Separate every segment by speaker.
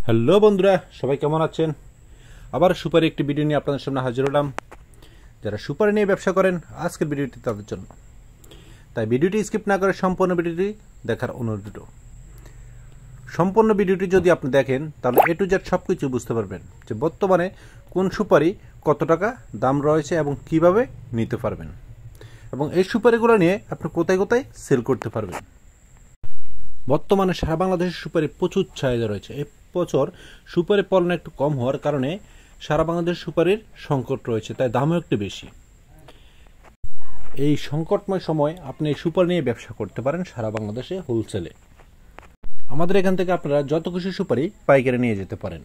Speaker 1: Hello বন্ধুরা, সবাই কেমন আছেন? আবার সুপারি একটি ভিডিও নিয়ে আপনাদের সামনে হাজির হলাম। যারা সুপারি নিয়ে ব্যবসা করেন, আজকের ভিডিওটি তাদের জন্য। তাই ভিডিওটি স্কিপ না করে সম্পূর্ণ ভিডিওটি দেখার অনুরোধ। সম্পূর্ণ ভিডিওটি যদি আপনি দেখেন তাহলে এ টু জেড সব কিছু বুঝতে পারবেন যে বর্তমানে কোন সুপারি কত টাকা দাম রয়েছে এবং কিভাবে নিতে পারবেন, এবং এই সুপারিগুলো নিয়ে আপনি কোথায় কোথায় সেল করতে পারবেন। বর্তমানে সারা বাংলাদেশের সুপারি প্রচুর চাহিদা রয়েছে। এই বছর সুপারি ফলন একটু কম হওয়ার কারণে সারা বাংলাদেশ সুপারির সংকট রয়েছে, তাই দামও একটু বেশি। এই সংকটময় সময় আপনি এই সুপারি নিয়ে ব্যবসা করতে পারেন সারা বাংলাদেশে হোলসেলে। আমাদের এখান থেকে আপনারা যত খুশি সুপারি পাইকারি নিয়ে যেতে পারেন,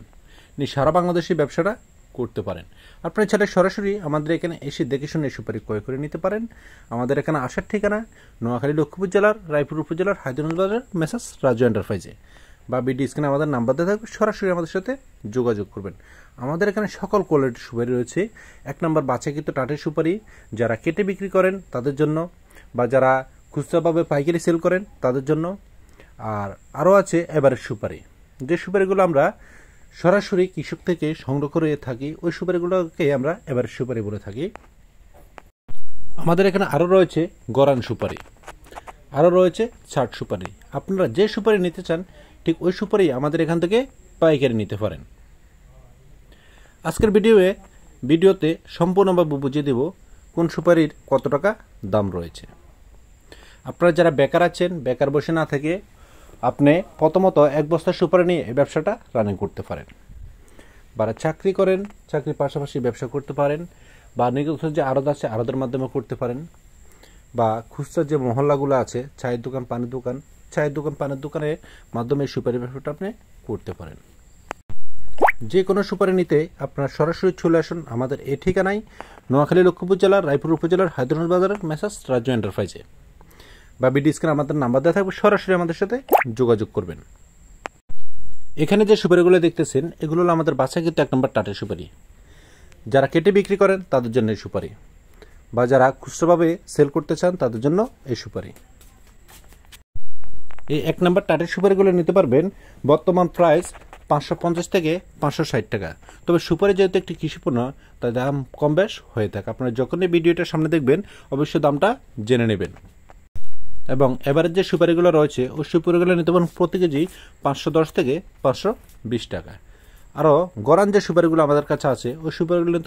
Speaker 1: নিয়ে সারা বাংলাদেশে ব্যবসাটা করতে পারেন। আপনারা চাইলে সরাসরি আমাদের এখানে এসে দেখে শুনে সুপারি ক্রয় করে নিতে পারেন। আমাদের এখানে আসার ঠিকানা নোয়াখালী লক্ষ্মীপুর জেলার রায়পুর উপজেলার হায়দ্রাবাদ বাজার মেসার্স রাজু এন্টারপ্রাইজে, বা ভিডিও স্ক্রিনে আমাদের নাম্বার দেওয়া থাকবে, সরাসরি আমাদের সাথে যোগাযোগ করবেন। আমাদের এখানে সকল কোয়ালিটির সুপারি রয়েছে। 1 নম্বর বাছাইকৃত টাটের সুপারি, যারা কেটে বিক্রি করেন তাদের জন্য, বা যারা খুচরাভাবে পাইকারি সেল করেন তাদের জন্য। আর আরও আছে এভারেস্ট সুপারি, যে সুপারিগুলো আমরা সরাসরি কৃষক থেকে সংগ্রহ করে থাকি, ওই সুপারিগুলোকে আমরা এভারেস্ট সুপারি বলে থাকি। আমাদের এখানে আরও রয়েছে গরান সুপারি, আরও রয়েছে ছাট সুপারি। আপনারা যে সুপারি নিতে চান ঠিক ওই সুপারি আমাদের এখান থেকে পাইকারি নিতে পারেন। আজকের ভিডিওতে সম্পূর্ণভাবে বুঝিয়ে দেব কোন সুপারির কত টাকা দাম রয়েছে। আপনারা যারা বেকার আছেন, বেকার বসে না থেকে আপনি প্রথমত 1 বস্তা সুপারি নিয়ে এই ব্যবসাটা রানিং করতে পারেন, বা চাকরি করেন, চাকরির পাশাপাশি ব্যবসা করতে পারেন, বা নিগত যে আড়ত আছে আড়তের মাধ্যমে করতে পারেন, বা খুচরা যে মহল্লাগুলো আছে চায়ের দোকান, পানের দোকান, চায়ের দোকান, পানের দোকানের মাধ্যমে সুপারি ব্যবসাটা আপনি করতে পারেন। যে কোনো সুপারি নিতে আপনারা সরাসরি চলে আসুন আমাদের এই ঠিকানায়, নোয়াখালী লক্ষ্মীপুর জেলার রায়পুর উপজেলার হায়দ্রাবাদ বাজারের মেসার্স রাজু এন্টারপ্রাইজে, বা ভিডিও স্ক্রিনে আমাদের নাম্বার দেওয়া থাকবে, সরাসরি আমাদের সাথে যোগাযোগ করবেন। এখানে যে সুপারিগুলো দেখতেছেন এগুলো হলো আমাদের বাছাইকৃত 1 নম্বর টাটের সুপারি। যারা কেটে বিক্রি করেন তাদের জন্য এই সুপারি, বা যারা খুচরাভাবে সেল করতে চান তাদের জন্য এই সুপারি। এই 1 নম্বর টাটের সুপারিগুলো নিতে পারবেন বর্তমান প্রাইস 550 থেকে 560 টাকা। তবে সুপারি যেহেতু একটি কৃষিপণ্য, তাই দাম কম বেশ হয়ে থাকে। আপনারা যখনই ভিডিওটার সামনে দেখবেন অবশ্যই দামটা জেনে নেবেন। এবং এবারের যে সুপারিগুলো রয়েছে ওই সুপারিগুলো নিতে পারেন প্রতি কেজি 510 থেকে 520 টাকা। আরও গরান যে সুপারিগুলো আমাদের কাছে আছে ওই সুপারিগুলো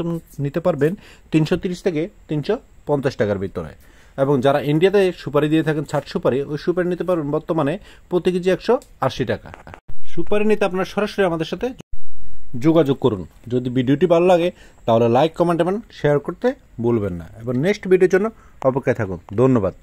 Speaker 1: নিতে পারবেন 330 থেকে 350 টাকার ভিতরে। এবং যারা ইন্ডিয়াতে সুপারি দিয়ে থাকেন ছাট সুপারি, ওই সুপারি নিতে পারবেন বর্তমানে প্রতি কেজি 180 টাকা। সুপারি নিতে আপনারা সরাসরি আমাদের সাথে যোগাযোগ করুন। যদি ভিডিওটি ভালো লাগে তাহলে লাইক, কমেন্ট এবং শেয়ার করতে ভুলবেন না, এবং নেক্সট ভিডিওর জন্য অপেক্ষায় থাকুন। ধন্যবাদ।